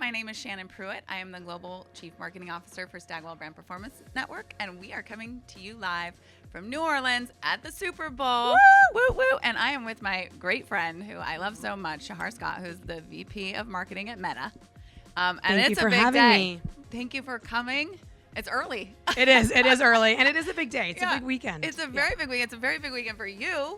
My name is Shannon Pruitt. I am the Global Chief Marketing Officer for Stagwell Brand Performance Network, and we are coming to you live from New Orleans at the Super Bowl. Woo! Woo, woo! And I am with my great friend who I love so much, Shachar Scott, who's the VP of Marketing at Meta. And Thank it's you for a big having day. me. Thank you for coming. It's early. It is early, and it is a big day. It's a big weekend. It's a very big weekend. It's a very big weekend for you.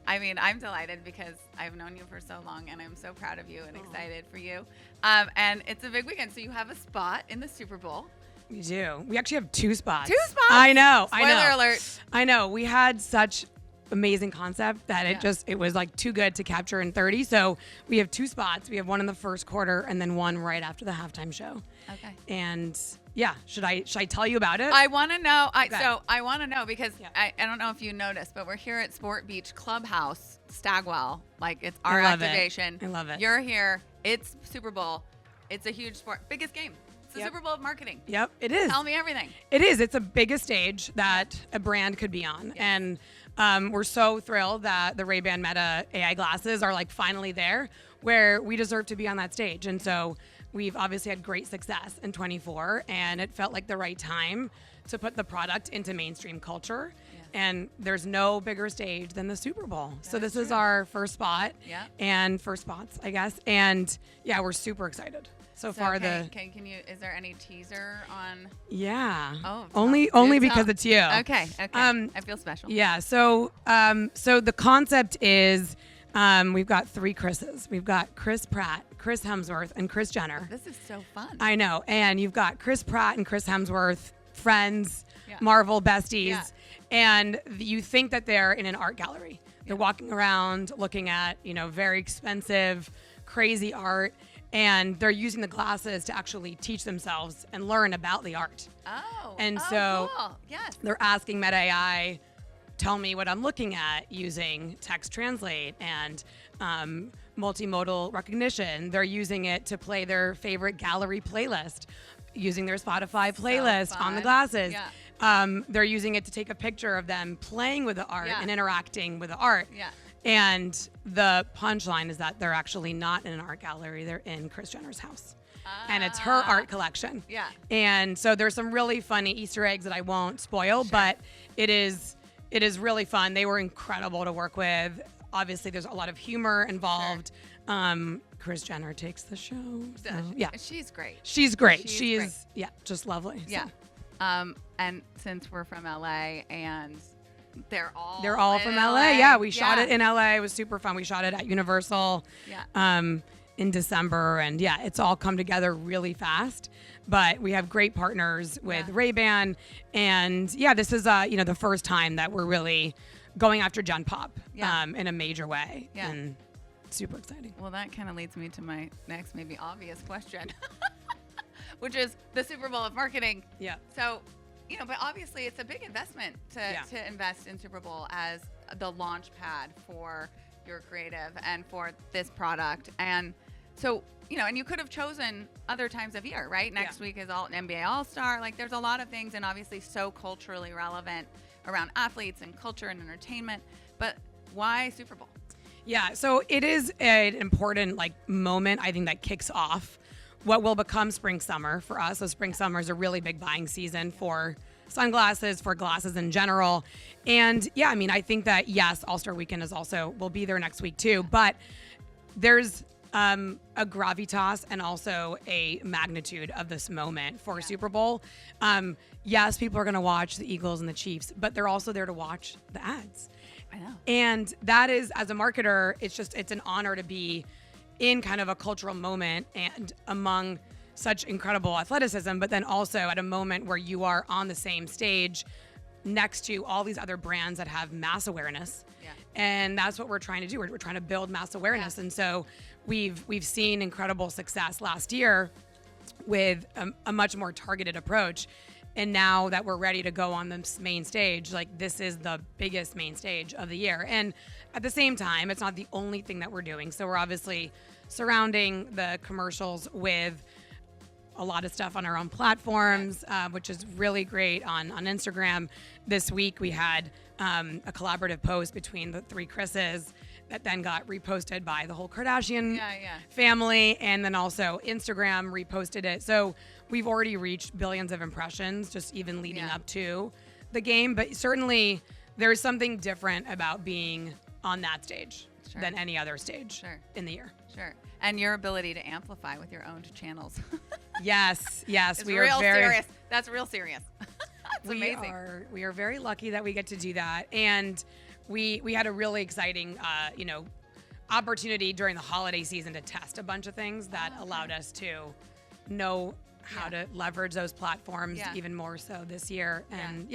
I mean, I'm delighted because I've known you for so long, and I'm so proud of you and excited for you. And it's a big weekend, so you have a spot in the Super Bowl. We do. We actually have 2 spots. 2 spots? I know. Spoiler alert. I know. We had such amazing concept that it was like too good to capture in 30. So we have 2 spots. We have one in the first quarter and then one right after the halftime show. Okay. And yeah, should I tell you about it? I want to know. Okay. So I want to know because I don't know if you noticed, but we're here at Sport Beach Clubhouse, Stagwell. Like, it's our activation. I love it. You're here. It's Super Bowl. It's a huge sport. Biggest game. It's the Super Bowl of marketing. Yep, it is. Tell me everything. It is. It's the biggest stage that a brand could be on. Yes. And we're so thrilled that the Ray-Ban Meta AI glasses are like finally there where we deserve to be on that stage. And so we've obviously had great success in 24, and it felt like the right time to put the product into mainstream culture. Yes. And there's no bigger stage than the Super Bowl. So this is true. our first spot and first spots, I guess. And yeah, we're super excited. So far, can you? Is there any teaser on? Yeah. Oh, only because it's you. Okay. I feel special. Yeah. So the concept is we've got 3 Chris's. We've got Chris Pratt, Chris Hemsworth, and Kris Jenner. This is so fun. I know. And you've got Chris Pratt and Chris Hemsworth, friends, Marvel besties, and you think that they're in an art gallery. They're walking around looking at very expensive, crazy art. And they're using the glasses to actually teach themselves and learn about the art. So cool. Yes. they're asking Meta AI, tell me what I'm looking at using text translate and multimodal recognition. They're using it to play their favorite gallery playlist, using their Spotify playlist on the glasses. Yeah. They're using it to take a picture of them playing with the art and interacting with the art. Yeah. And the punchline is that they're actually not in an art gallery. They're in Kris Jenner's house. And it's her art collection. Yeah. And so there's some really funny Easter eggs that I won't spoil, but it is really fun. They were incredible to work with. Obviously, there's a lot of humor involved. Kris Jenner takes the show. So, yeah. She's great. She's great. She's just lovely. So. Yeah. And since we're from LA and they're all from LA. Yeah, we shot it in LA. It was super fun. We shot it at Universal in December, and it's all come together really fast. But we have great partners with Ray-Ban, and this is the first time that we're really going after Gen Pop in a major way, and super exciting. Well, that kind of leads me to my next maybe obvious question, which is the Super Bowl of marketing. Yeah. So, but obviously it's a big investment to invest in Super Bowl as the launch pad for your creative and for this product. And so, and you could have chosen other times of year, right? Next week is NBA All-Star. Like, there's a lot of things, and obviously so culturally relevant around athletes and culture and entertainment. But why Super Bowl? Yeah, so it is an important moment, I think, that kicks off what will become spring summer for us. So spring summer is a really big buying season for sunglasses, for glasses in general. And I think that All-Star Weekend will be there next week too, but there's a gravitas and also a magnitude of this moment for Super Bowl. Yes, people are going to watch the Eagles and the Chiefs, but they're also there to watch the ads. I know. And that is, as a marketer, it's an honor to be in kind of a cultural moment and among such incredible athleticism, but then also at a moment where you are on the same stage next to all these other brands that have mass awareness. Yeah. And that's what we're trying to do. We're trying to build mass awareness. And so we've seen incredible success last year with a much more targeted approach. And now that we're ready to go on the main stage, this is the biggest main stage of the year. And at the same time, it's not the only thing that we're doing. So we're obviously surrounding the commercials with a lot of stuff on our own platforms, which is really great on Instagram. This week we had a collaborative post between the 3 Chris's that then got reposted by the whole Kardashian family, and then also Instagram reposted it. So we've already reached billions of impressions just even leading up to the game. But certainly there's something different about being on that stage than any other stage in the year. Sure. And your ability to amplify with your own channels. Yes. It's we real are very serious. That's real serious. It's amazing. We are very lucky that we get to do that. And we had a really exciting, opportunity during the holiday season to test a bunch of things that allowed us to know how to leverage those platforms even more so this year. And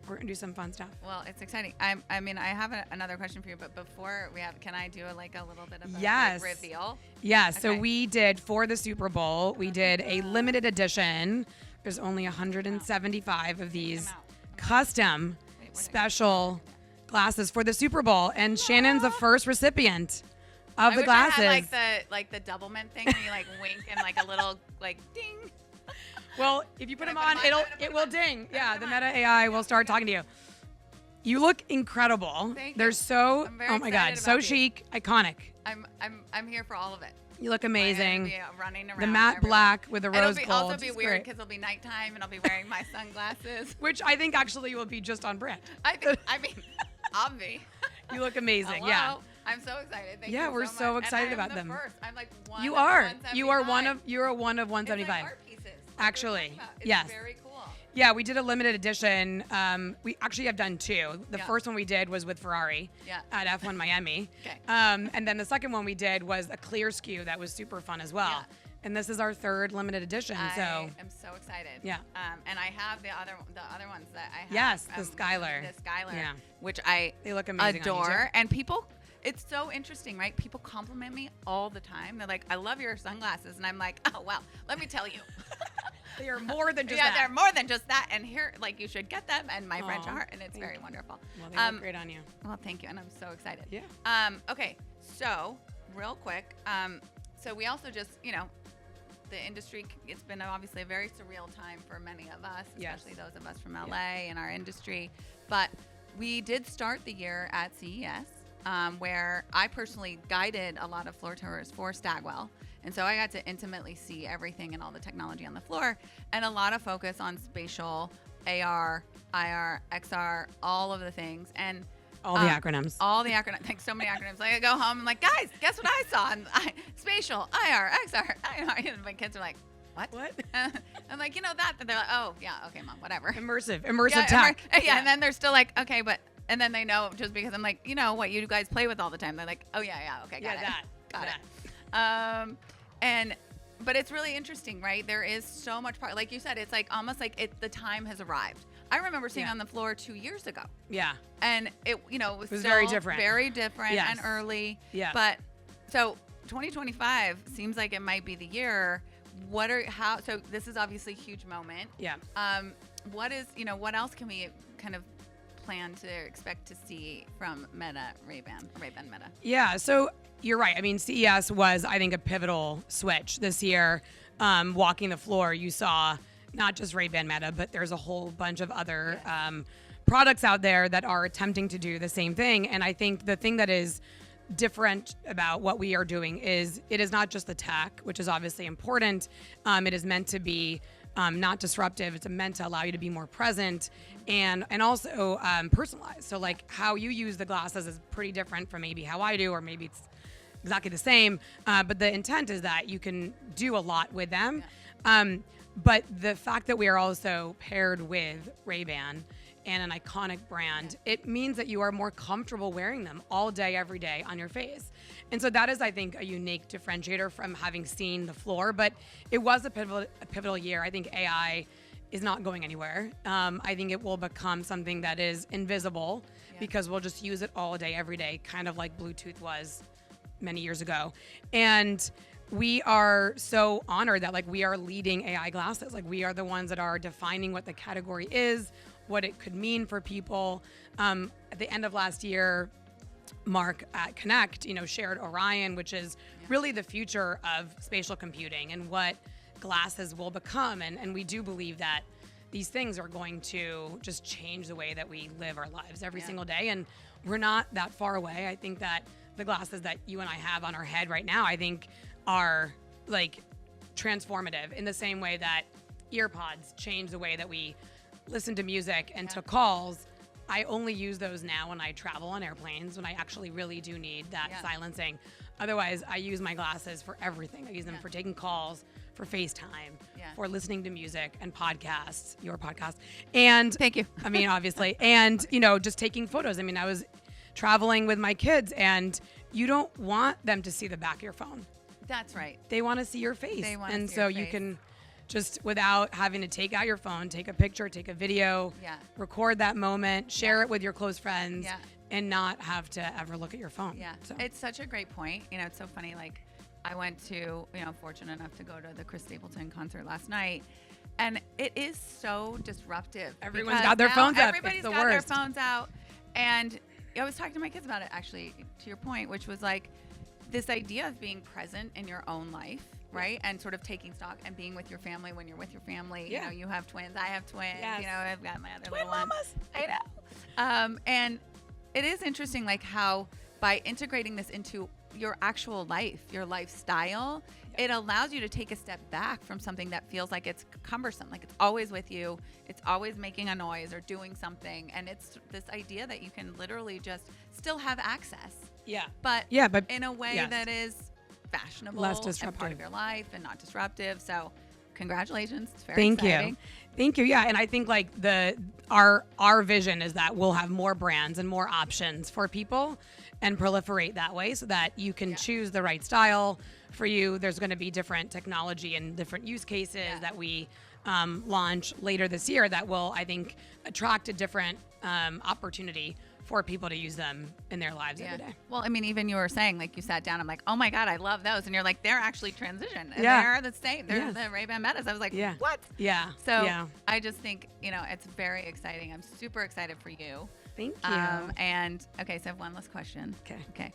we're gonna do some fun stuff. Well, it's exciting. I have another question for you, but before can I do a little bit of a reveal? Yeah. Okay. So we did for the Super Bowl. We did a limited edition. There's only 175 of these custom special glasses for the Super Bowl, and Shannon's the first recipient of the glasses. I had like the doublemint thing where you like wink and like a little like ding. Well, if you put them on, it will ding. Yeah, the Meta AI will start talking to you. You look incredible. Thank They're you. so oh my god, so chic, iconic. I'm here for all of it. You look amazing. Be running around the matte black with the rose gold. It'll also be weird because it'll be nighttime and I'll be wearing my sunglasses. Which I think actually will be just on brand. I'll be. You look amazing. Hello. Yeah. I'm so excited. Thank yeah, you we're so much. excited and about them. First. I'm like one. You are. 175. You are one of 175. It's like art pieces. Actually, it's yes. Very cool. Yeah, we did a limited edition. We actually have done two. The first one we did was with Ferrari at F1 Miami. Okay. And then the second one we did was a clear SKU that was super fun as well. Yeah. And this is our third limited edition. I am so excited. Yeah. And I have the other ones that I have. Yes, the Skylar. The Skylar. Yeah. Which they look amazing adore. on you too. And people, it's so interesting, right? People compliment me all the time. They're like, I love your sunglasses. And I'm like, oh, well, let me tell you. They are more than just that. Yeah, they're more than just that. And here, like, you should get them. And my friend Shachar, and it's very wonderful. Well, they look great on you. Well, thank you. And I'm so excited. Yeah. Okay. So, real quick. So we also just, the industry, it's been obviously a very surreal time for many of us, especially those of us from LA and our industry. But we did start the year at CES, where I personally guided a lot of floor tours for Stagwell. And so I got to intimately see everything and all the technology on the floor, and a lot of focus on spatial, AR, IR, XR, all of the things. And all the acronyms. All the acronyms. Like so many acronyms. Like I go home and like, guys, guess what I saw? And spatial, IR, XR, IR. And my kids are like, what? I'm like, that. And they're like, oh, yeah, okay, Mom, whatever. Immersive tech. And then they're still like, okay, but, and then they know just because I'm like, what you guys play with all the time. They're like, oh, yeah, okay, got it. Got it. But it's really interesting, right? There is so much part. Like you said, it's like almost like the time has arrived. I remember seeing on the floor 2 years ago. Yeah. And it was still very different. Very different and early. Yeah. But so 2025 seems like it might be the year. So this is obviously a huge moment. Yeah. What else can we kind of plan to expect to see from Ray-Ban Meta? Yeah. So you're right. I mean, CES was, I think, a pivotal switch this year. Walking the floor, you saw not just Ray-Ban Meta, but there's a whole bunch of other products out there that are attempting to do the same thing. And I think the thing that is different about what we are doing is it is not just the tech, which is obviously important. It is meant to be not disruptive. It's meant to allow you to be more present and also personalized. So like how you use the glasses is pretty different from maybe how I do, or maybe it's exactly the same. But the intent is that you can do a lot with them. But the fact that we are also paired with Ray-Ban and an iconic brand, it means that you are more comfortable wearing them all day, every day on your face. And so that is, I think, a unique differentiator from having seen the floor. But it was a pivotal year. I think AI is not going anywhere. I think it will become something that is invisible because we'll just use it all day, every day, kind of like Bluetooth was many years ago. And we are so honored that we are leading AI glasses. We are the ones that are defining what the category is, what it could mean for people. At the end of last year, Mark at Connect, shared Orion, which is really the future of spatial computing and what glasses will become. And we do believe that these things are going to just change the way that we live our lives every single day. And we're not that far away. I think that the glasses that you and I have on our head right now, I think are like transformative in the same way that earpods changed the way that we listen to music and took calls. I only use those now when I travel on airplanes, when I actually really do need that silencing. Otherwise, I use my glasses for everything. I use them for taking calls, for FaceTime, for listening to music and podcasts, your podcast. And thank you. I mean, obviously. And, just taking photos. I mean, I was traveling with my kids, and you don't want them to see the back of your phone. That's right. They want to see your face. They want to and see so your you face. can just, without having to take out your phone, take a picture, take a video, record that moment, share it with your close friends, and not have to ever look at your phone. Yeah, so. It's such a great point. It's so funny. Like, I went to, fortunate enough to go to the Chris Stapleton concert last night, and it is so disruptive. Everyone's got their phones up. Everybody's got their phones out, and I was talking to my kids about it, actually, to your point, which was like this idea of being present in your own life. Right. And sort of taking stock and being with your family when you're with your family. Yeah. You have twins. I have twins. Yes. I've got my other twin little one. mamas. I know. And it is interesting, like how by integrating this into your actual life, your lifestyle, it allows you to take a step back from something that feels like it's cumbersome, like it's always with you, it's always making a noise or doing something. And it's this idea that you can literally just still have access. Yeah. But in a way that is fashionable, less disruptive, and part of your life and not disruptive. So congratulations. It's very exciting. Thank you. Yeah. And I think like our vision is that we'll have more brands and more options for people and proliferate that way so that you can choose the right style for you. There's going to be different technology and different use cases that we launch later this year that will, I think, attract a different opportunity for people to use them in their lives every day. Well, I mean, even you were saying, like, you sat down, I'm like, oh my God, I love those. And you're like, they're actually transition. And they're the same. They're the Ray-Ban Metas. I was like, what? Yeah. So I just think, it's very exciting. I'm super excited for you. Thank you. And okay, so I have one last question. Okay.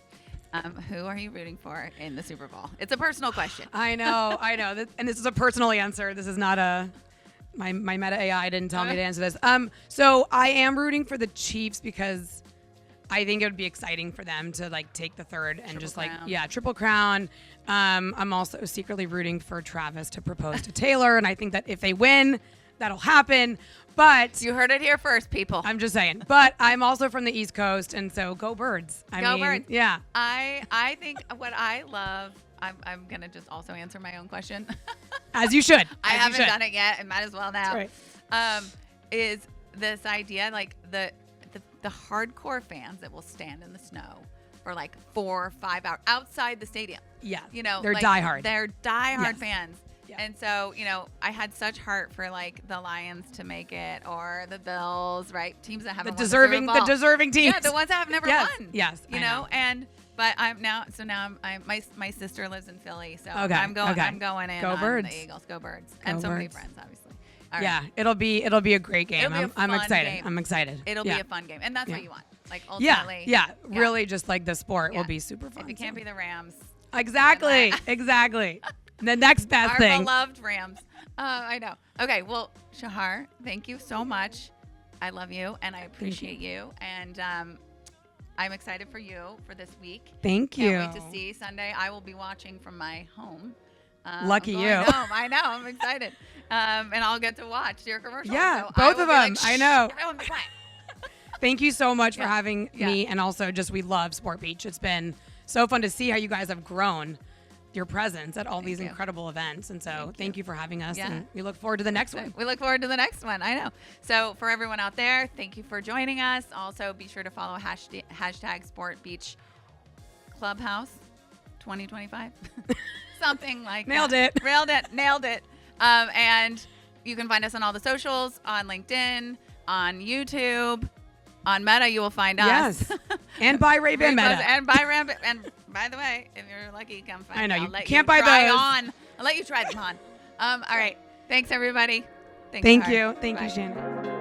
Who are you rooting for in the Super Bowl? It's a personal question. I know. And this is a personal answer. This is not my Meta AI didn't tell me to answer this. So I am rooting for the Chiefs because I think it would be exciting for them to like take the third and triple crown. I'm also secretly rooting for Travis to propose to Taylor, and I think that if they win, that'll happen. But you heard it here first, people. I'm just saying. But I'm also from the East Coast, and so go Birds. Go Birds. Yeah. I think what I love. I'm gonna just also answer my own question. As you should. I haven't done it yet, and might as well now. That's right. Is this idea like the hardcore fans that will stand in the snow for like 4 or 5 hours outside the stadium? Yeah. They're like, diehard. They're diehard fans. Yeah. And so, I had such heart for like the Lions to make it or the Bills, right? Teams that haven't won the Super Bowl. The deserving teams. Yeah, the ones that have never won. Yes. But I'm now my sister lives in Philly, so I'm going in Go on Birds. the Eagles. Go Birds. Go And so many Birds. friends, obviously. All right. It'll be a great game. I'm excited. Game. I'm excited. It'll be a fun game, and that's what you want. Like ultimately. Really, just like the sport will be super fun. If it can't be the Rams. Exactly. The next best thing. Our beloved Rams. I know. Okay. Well, Shachar, thank you so much. I love you, and I appreciate you. And I'm excited for you for this week. Thank you. Can't wait to see Sunday. I will be watching from my home. Lucky you. I know. I'm excited. And I'll get to watch your commercial. Yeah, so both of them. Like, I know. Everyone be quiet. Thank you so much for having me. And also just we love Sport Beach. It's been so fun to see how you guys have grown your presence at all these incredible events. And so thank you for having us. And we look forward to the next one. We look forward to the next one. I know. So for everyone out there, thank you for joining us. Also, be sure to follow hashtag Sport Beach Clubhouse 2025. Something like Nailed that. it. Nailed it. And you can find us on all the socials, on LinkedIn, on YouTube, on Meta. You will find us. Yes. And buy Ray-Ban Meta. And buy Ray-Ban. And by the way, if you're lucky, come find. I know I'll you can't buy those. I'll let you try them on. All right. Thanks everybody. Thank you. Thank you, Shannon.